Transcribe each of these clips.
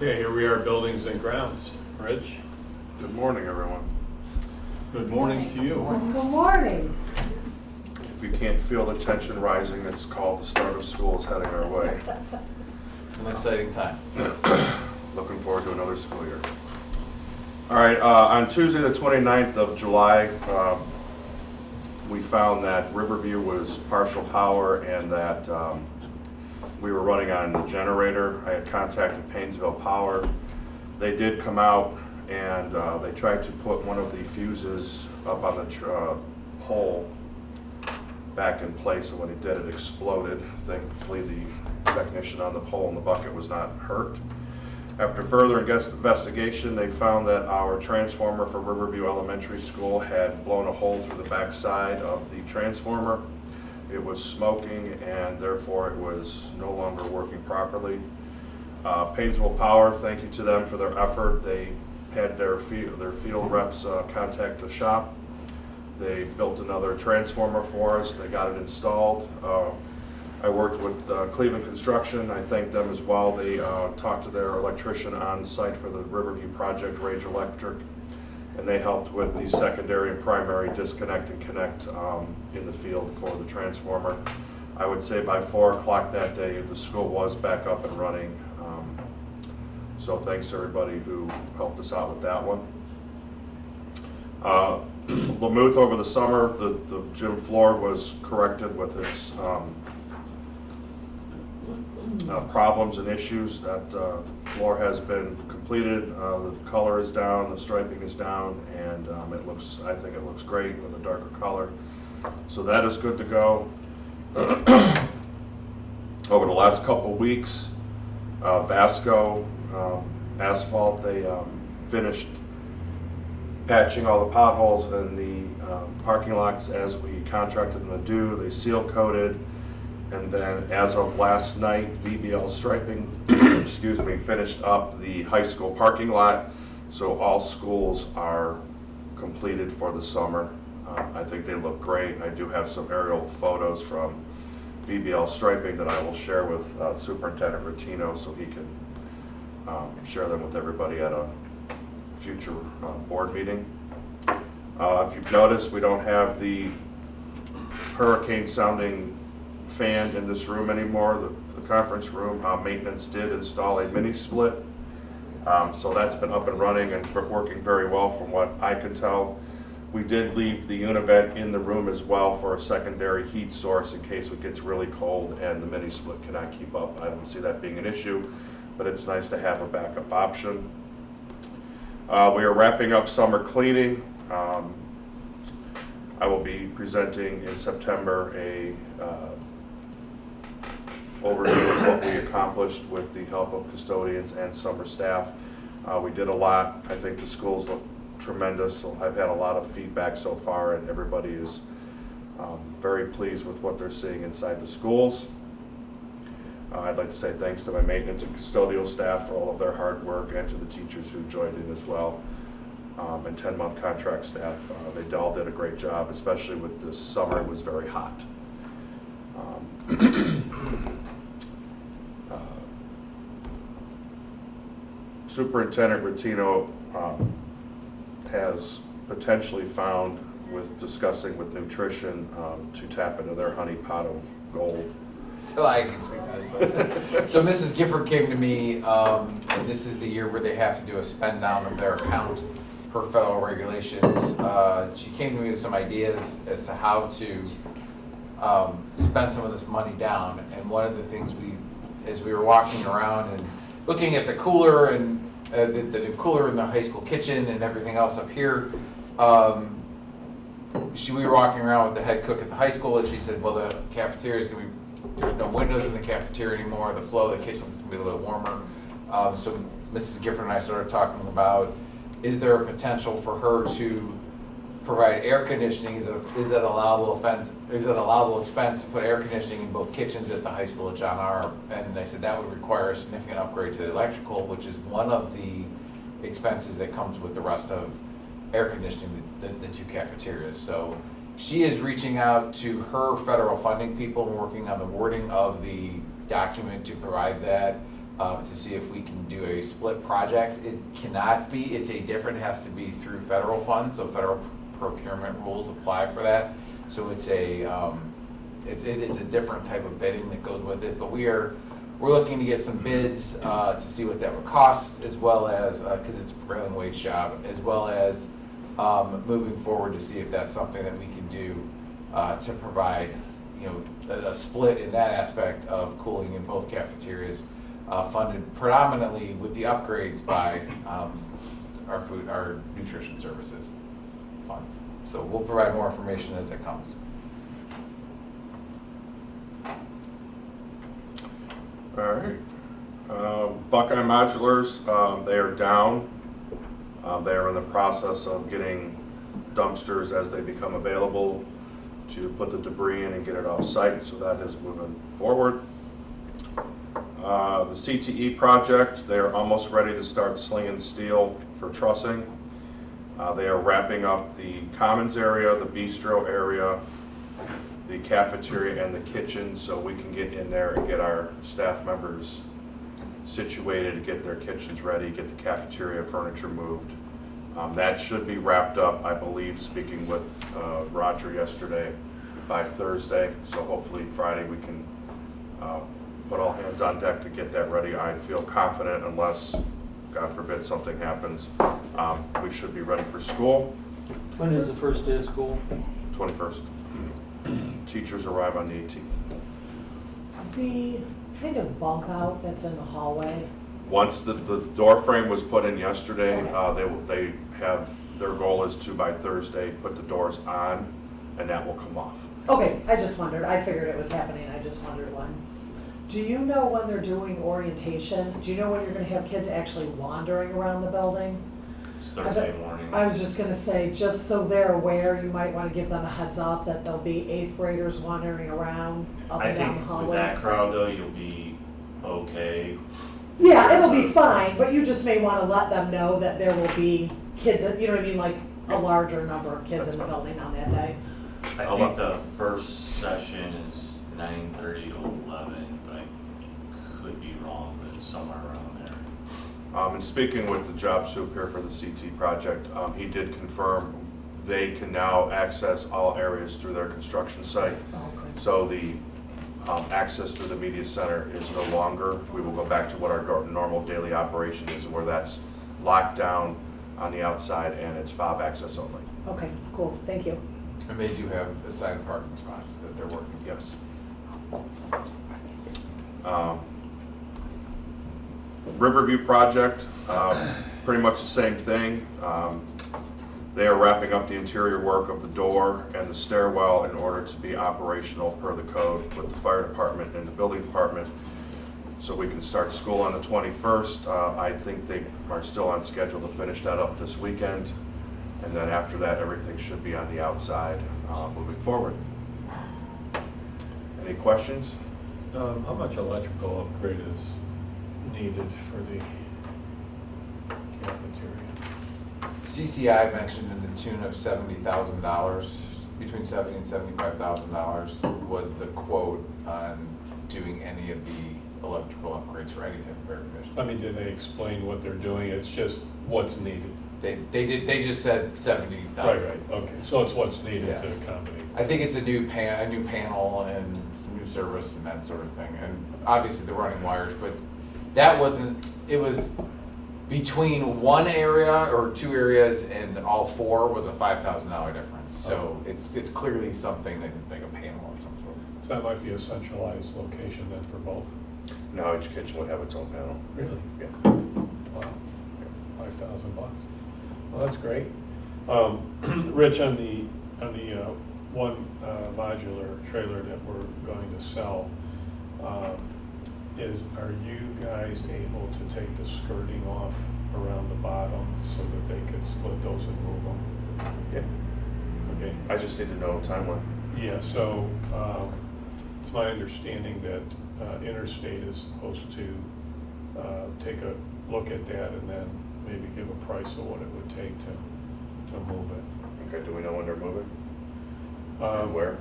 Okay, here we are, buildings and grounds. Rich? Good morning, everyone. Good morning to you. Good morning. If you can't feel the tension rising, it's called the start of school is heading our way. An exciting time. Looking forward to another school year. All right, on Tuesday, the 29th of July, we found that Riverview was partial power and that we were running on the generator. I had contacted Painesville Power. They did come out and they tried to put one of the fuses up on the pole back in place, and when it did, it exploded. Thankfully, the technician on the pole in the bucket was not hurt. After further investigation, they found that our transformer for Riverview Elementary School had blown a hole through the back side of the transformer. It was smoking, and therefore it was no longer working properly. Painesville Power, thank you to them for their effort. They had their field reps contact the shop. They built another transformer for us. They got it installed. I worked with Cleveland Construction. I thank them as well. They talked to their electrician on site for the Riverview project, Rage Electric, and they helped with the secondary and primary disconnect and connect in the field for the transformer. I would say by 4 o'clock that day, the school was back up and running. So thanks to everybody who helped us out with that one. Lamouth over the summer, the gym floor was corrected with its problems and issues. That floor has been completed. The color is down, the striping is down, and I think it looks great with a darker color. So that is good to go. Over the last couple weeks, Vasco Asphalt, they finished patching all the potholes in the parking lots as we contracted them to do. They seal coated. And then as of last night, VBL Striping, excuse me, finished up the high school parking lot. So all schools are completed for the summer. I think they look great. I do have some aerial photos from VBL Striping that I will share with Superintendent Rotino so he can share them with everybody at a future board meeting. If you've noticed, we don't have the hurricane sounding fan in this room anymore. The conference room maintenance did install a mini split, so that's been up and running and working very well from what I could tell. We did leave the univent in the room as well for a secondary heat source in case it gets really cold and the mini split cannot keep up. I don't see that being an issue, but it's nice to have a backup option. We are wrapping up summer cleaning. I will be presenting in September a overview of what we accomplished with the help of custodians and summer staff. We did a lot. I think the schools look tremendous. I've had a lot of feedback so far, and everybody is very pleased with what they're seeing inside the schools. I'd like to say thanks to my maintenance and custodial staff for all of their hard work, and to the teachers who joined in as well, and 10-month contract staff. They all did a great job, especially with this summer. It was very hot. Superintendent Rotino has potentially found, with discussing with nutrition, to tap into their honey pot of gold. So I can speak to this one. So Mrs. Gifford came to me, and this is the year where they have to do a spend down of their account per federal regulations. She came to me with some ideas as to how to spend some of this money down. And one of the things as we were walking around and looking at the cooler and the cooler in the high school kitchen and everything else up here, we were walking around with the head cook at the high school, and she said, well, the cafeteria is going to be, there's no windows in the cafeteria anymore. The flow of the kitchen is going to be a little warmer. So Mrs. Gifford and I started talking about, is there a potential for her to provide air conditioning? Is that allowable offense? Is it allowable expense to put air conditioning in both kitchens at the high school at John R? And I said that would require a significant upgrade to the electrical, which is one of the expenses that comes with the rest of air conditioning the two cafeterias. So she is reaching out to her federal funding people and working on the wording of the document to provide that. to see if we can do a split project. It cannot be, it has to be through federal funds, so federal procurement rules apply for that. So it's a different type of bidding that goes with it, but we're looking to get some bids to see what that would cost, as well as, because it's a prevailing wage job, as well as moving forward to see if that's something that we can do to provide, a split in that aspect of cooling in both cafeterias, funded predominantly with the upgrades by our nutrition services funds. So we'll provide more information as it comes. All right. Buckeye Modulars, they are down. They are in the process of getting dumpsters as they become available to put the debris in and get it off site, so that is moving forward. The CTE project, they are almost ready to start slinging steel for trussing. They are wrapping up the commons area, the bistro area, the cafeteria, and the kitchen, so we can get in there and get our staff members situated, get their kitchens ready, get the cafeteria furniture moved. That should be wrapped up, I believe, speaking with Roger yesterday, by Thursday. So hopefully Friday we can put all hands on deck to get that ready. I feel confident, unless, God forbid, something happens, we should be ready for school. When is the first day of school? 21st. Teachers arrive on the 18th. The kind of bump out that's in the hallway, Once the door frame was put in yesterday, they have, their goal is to, by Thursday, put the doors on, and that will come off. okay, I just wondered, I figured it was happening, I just wondered when. Do you know when they're doing orientation? Do you know when you're gonna have kids actually wandering around the building? It's Thursday morning. I was just gonna say, just so they're aware, you might wanna give them a heads up that there'll be 8th graders wandering around up I and down the think with hallways. that crowd though, you'll be okay. Yeah, it'll be fine, but you just may wanna let them know that there will be kids, you know what I mean, like a larger number of kids in the building on that day. I think the first session is 9:30 to 11, but I could be wrong, but it's somewhere around there. And speaking with the job soup here for the CT project, he did confirm they can now access all areas through their construction site. Okay. So the access to the media center is no longer. We will go back to what our normal daily operation is, where that's locked down on the outside and it's fob access only. Okay, cool, thank you. And they do have assigned parking spots that they're working. Yes. Riverview project, pretty much the same thing. They are wrapping up the interior work of the door and the stairwell in order to be operational per the code with the fire department and the building department, so we can start school on the 21st. I think they are still on schedule to finish that up this weekend, and then after that, everything should be on the outside moving forward. Any questions? How much electrical upgrade is needed for the cafeteria? CCI mentioned in the tune of $70,000, between $70,000 and $75,000 was the quote on doing any of the electrical upgrades for any type of air conditioning. I mean, did they explain what they're doing? It's just what's needed. They just said 70,000. Right, okay, so it's what's needed to Yes. accommodate. I think it's a new panel and new service and that sort of thing, and obviously the running wires, but that wasn't, it was between one area or two areas and all four was a $5,000 difference. So it's clearly something that, like a panel or some sort. So that might be a centralized location then for both? No, each kitchen would have its own panel. Really? Yeah. Wow, $5,000. Well, that's great. Rich, on the one modular trailer that we're going to sell, are you guys able to take the skirting off around the bottom so that they could split those and move them? Yeah. Okay. I just need to know timeline. Yeah, so it's my understanding that Interstate is supposed to take a look at that and then maybe give a price of what it would take to move it. Okay, do we know when they're moving? Um, And where?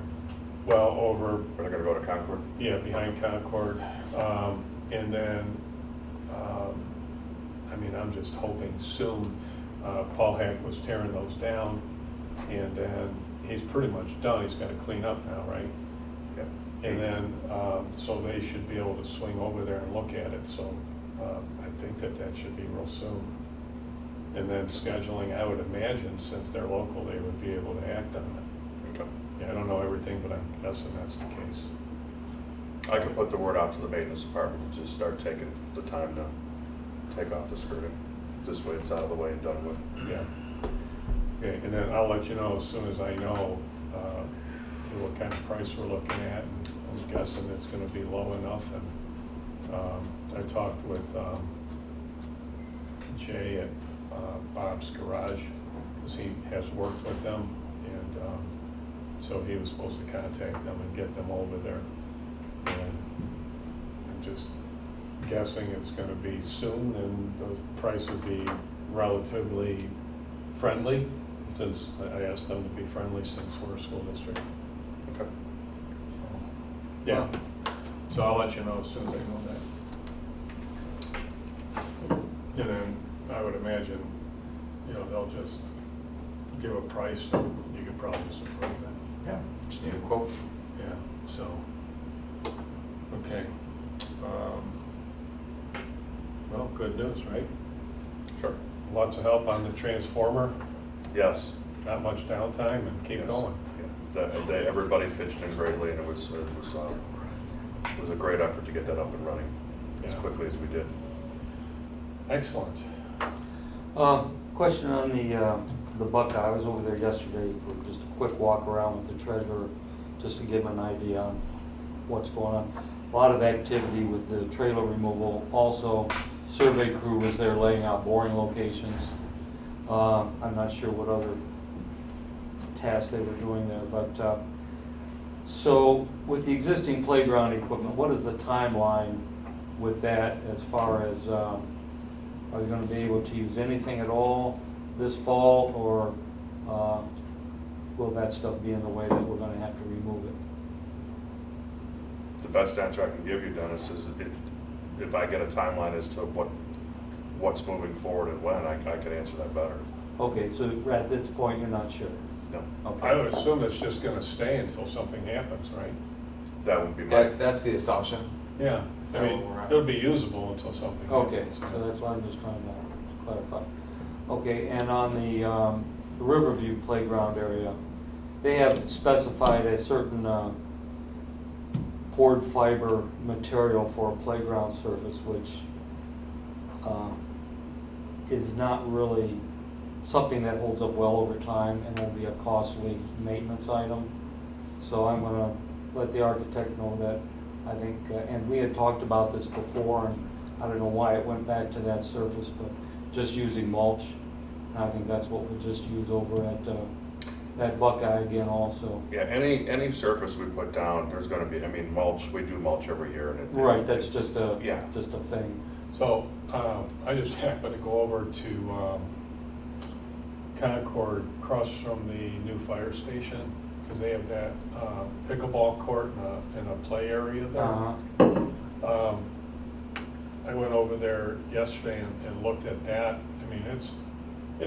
Well, over, Are they gonna go to Concord? yeah, behind Concord. And then I mean, I'm just hoping soon. Paul Hack was tearing those down, and then he's pretty much done. He's got to clean up now, right? Yeah. And then, so they should be able to swing over there and look at it, so I think that that should be real soon. And then scheduling, I would imagine, since they're local, they would be able to act on it. Okay. Yeah, I don't know everything, but I'm guessing that's the case. I can put the word out to the maintenance department to just start taking the time to take off the skirting. This way it's out of the way and done with. Yeah. Okay, and then I'll let you know as soon as I know what kind of price we're looking at. And I'm guessing it's gonna be low enough, and I talked with Jay at Bob's Garage, because he has worked with them, and so he was supposed to contact them and get them over there. And I'm just guessing it's gonna be soon, and the price would be relatively friendly, since I asked them to be friendly since we're a school district. Okay. Yeah, so I'll let you know as soon as I know that. And then I would imagine, they'll just give a price, and you could probably just approve that. Yeah. Just need a quote. Yeah, so, okay. Well, good news, right? Sure. Lots of help on the transformer, Yes. not much downtime, and keep Yes. going. Yeah. Everybody pitched in greatly, and it was a great effort to get that up and running as Yeah. quickly as we did. Excellent. Question on the Buckeye. I was over there yesterday for just a quick walk around with the treasurer, just to give him an idea on what's going on. A lot of activity with the trailer removal. Also, survey crew was there laying out boring locations. I'm not sure what other tasks they were doing there, but so with the existing playground equipment, what is the timeline with that as far as, are you going to be able to use anything at all this fall, or will that stuff be in the way that we're going to have to remove it? The best answer I can give you, Dennis, is if I get a timeline as to what's moving forward and when, I can answer that better. Okay, so at this point, you're not sure? No, Okay. I would assume it's just gonna stay until something happens, right? that would be my. That's the assumption. Yeah, So I mean, we're- it'll be usable until something happens. Okay, so that's what I'm just trying to clarify. Okay, and on the Riverview playground area, they have specified a certain poured fiber material for a playground surface, which is not really something that holds up well over time and will be a costly maintenance item. So I'm gonna let the architect know that, I think, and we had talked about this before, and I don't know why it went back to that surface, but just using mulch. I think that's what we'll just use over at Buckeye again also. Yeah, any surface we put down, there's gonna be, mulch, we do mulch every year. And Right, that's just a thing. So, I just happened to go over to Concord, across from the new fire station, because they have that pickleball court and a play area there. Uh-huh. I went over there yesterday and looked at that. I mean, it's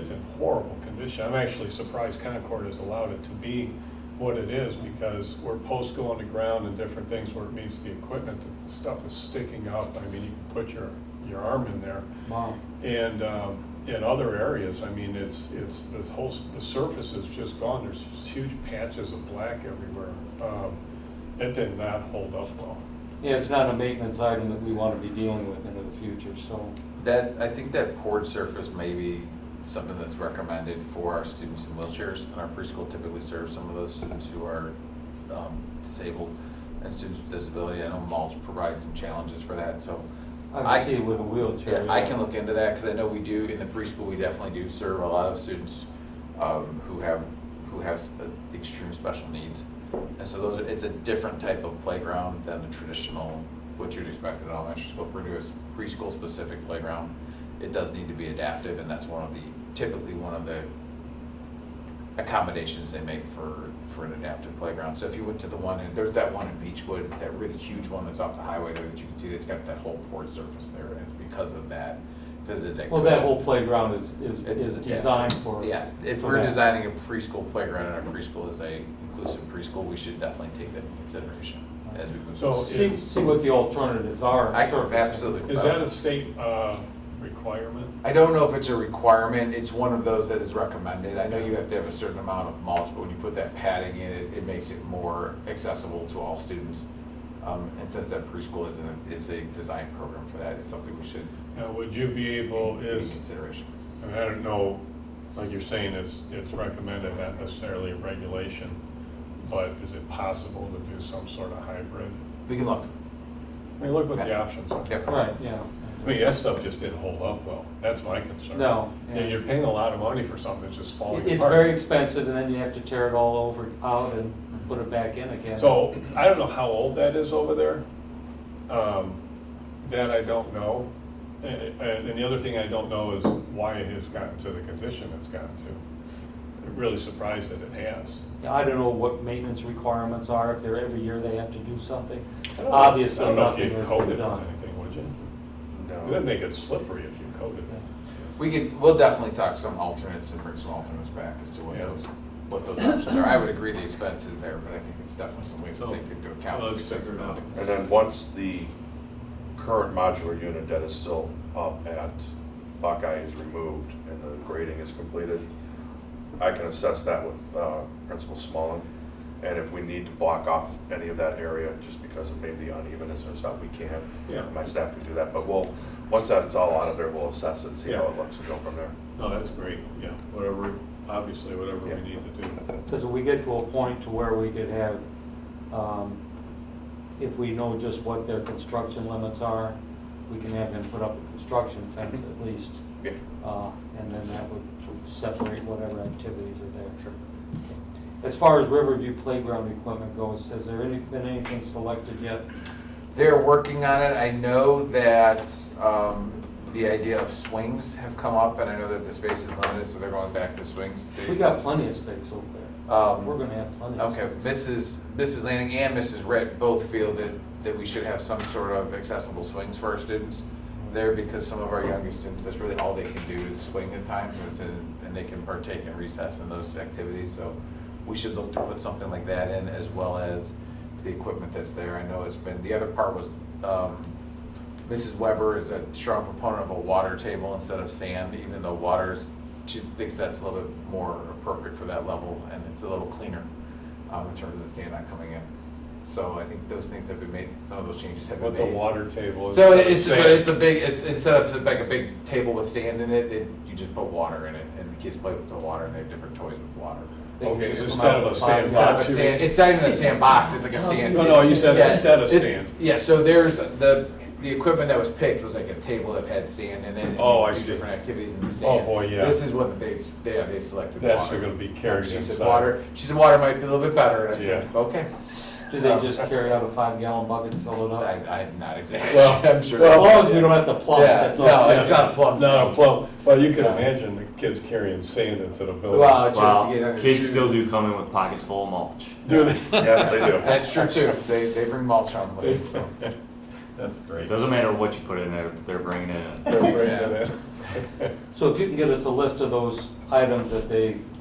in horrible condition. I'm actually surprised Concord has allowed it to be what it is, because where posts go on the ground and different things where it meets the equipment, the stuff is sticking up. I mean, you can put your arm in there. Wow. And in other areas, I mean, the surface is just gone. There's just huge patches of black everywhere. It did not hold up well. Yeah, it's not a maintenance item that we want to be dealing with into the future, so. I think that poured surface may be something that's recommended for our students in wheelchairs, and our preschool typically serves some of those students who are disabled and students with disability. I know mulch provides some challenges for that, so. I can see it with a wheelchair. Yeah, I can look into that, because I know we do, in the preschool, we definitely do serve a lot of students who have extreme special needs. And so it's a different type of playground than the traditional, what you'd expect at elementary school. We're doing a preschool specific playground. It does need to be adaptive, and that's typically one of the accommodations they make for an adaptive playground. So if you went to the one, and there's that one in Beechwood, that really huge one that's off the highway there that you can see, that's got that whole port surface there, and it's because of that, because it is that. Well, that whole playground It's is yeah. designed for. Yeah, if for we're that. designing a preschool playground and our preschool is a inclusive preschool, we should definitely take that into consideration as we move. So forward. See what the alternatives are. surfacing. Absolutely. Is that a state requirement? I don't know if it's a requirement, it's one of those that is recommended. I know you have to have a certain amount of mulch, but when you put that padding in, it makes it more accessible to all students. And since that preschool is a design program for that, it's something we should Now, would you be able, take into is, consideration. I mean, I don't know, like you're saying, it's recommended, not necessarily a regulation, but is it possible to do some sort of hybrid? We can look. I mean, look what the Okay. options are. Yep. Right, yeah. I mean, that stuff just didn't hold up well. That's my concern. No, Yeah, yeah. you're paying a lot of money for something that's just falling apart. It's very expensive, and then you have to tear it all over out and put it back in again. So, I don't know how old that is over there. That I don't know. And the other thing I don't know is why it has gotten to the condition it's gotten to. I'm really surprised that it has. I don't know what maintenance requirements are, if they're every year they have to do something. I don't know- Obviously, I don't know if nothing you has coated been it or done. anything, would you? No. It would make it slippery if you coated it. We'll definitely talk some alternates and bring some alternates back as to Yeah. what those options are. I would agree the expense is there, but I think it's definitely some ways to So, take into account. well, let's figure it out. And then once the current modular unit that is still up at Buckeye is removed and the grading is completed, I can assess that with Principal Smullen. And if we need to block off any of that area just because of maybe unevenness or stuff, we can. Yeah. My staff can do that, but once that's all out of there, we'll assess it, see how Yeah. it looks and go from there. No, that's great, yeah, obviously, whatever Yeah. we need to do. Because if we get to a point to where we could have, if we know just what their construction limits are, we can have them put up a construction fence at least. Yeah. And then that would separate whatever activities are there. Sure. As far as Riverview playground equipment goes, has there been anything selected yet? They're working on it. I know that the idea of swings have come up, and I know that the space is limited, so they're going back to swings. We got plenty of space over there. We're gonna have plenty of Okay, space. Mrs. Lanning and Mrs. Ritt both feel that we should have some sort of accessible swings for our students there, because some of our youngest students, that's really all they can do is swing at times, and they can partake in recess in those activities, so we should look to put something like that in, as well as the equipment that's there. I know it's been, the other part was, Mrs. Weber is a strong proponent of a water table instead of sand, even though she thinks that's a little bit more appropriate for that level, and it's a little cleaner in terms of the sand not coming in. So I think those things have been made, some of those changes have been What's made. a water table? So instead of it's just, sand? it's a big, instead of like a big table with sand in it, you just put water in it, and the kids play with the water, and they have different toys with water. They can Okay, just instead come out of a with sand five Instead of box, a you sand, it's not even a sandbox, it's like a sand. No, you said Yeah, instead of it- sand. Yeah, so there's, the equipment that was picked was like a table that had sand in it. and Oh, I you do see. different activities in the sand. boy, yeah. This is what they selected That's water. gonna be carried She said inside. water might be a little bit better, and I said, Yeah. okay. Do they just carry out a 5-gallon bucket and fill it up? I'm not exactly, Well, I'm sure. well, As long as we don't have to plumb it. Yeah, that's all. no, it's not a plumb. Not a plumb, well, you can Yeah. imagine the kids carrying sand into the building. Well, just Well, to get under kids shoes. still do come in with pockets full of mulch. Do they? Yes, they do. That's true too, they bring mulch home with them, so. That's It great. doesn't matter what you put in there, they're bringing it in. They're bringing it in. So if you can get us a list of those items that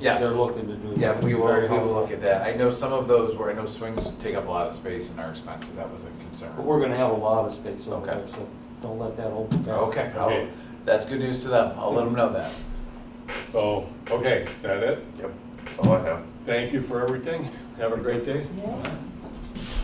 Yes. they're looking to do. Yeah, that'd be we will very helpful. look at that. I know some of those where I know swings take up a lot of space and are expensive, that was a concern. But we're gonna have a lot of space over Okay. there, so don't let that hold you back. Okay, Okay. that's good news to them, I'll let them know that. So, okay, that it? Yep, that's all I have. Thank you for everything. Have a great day. Yeah.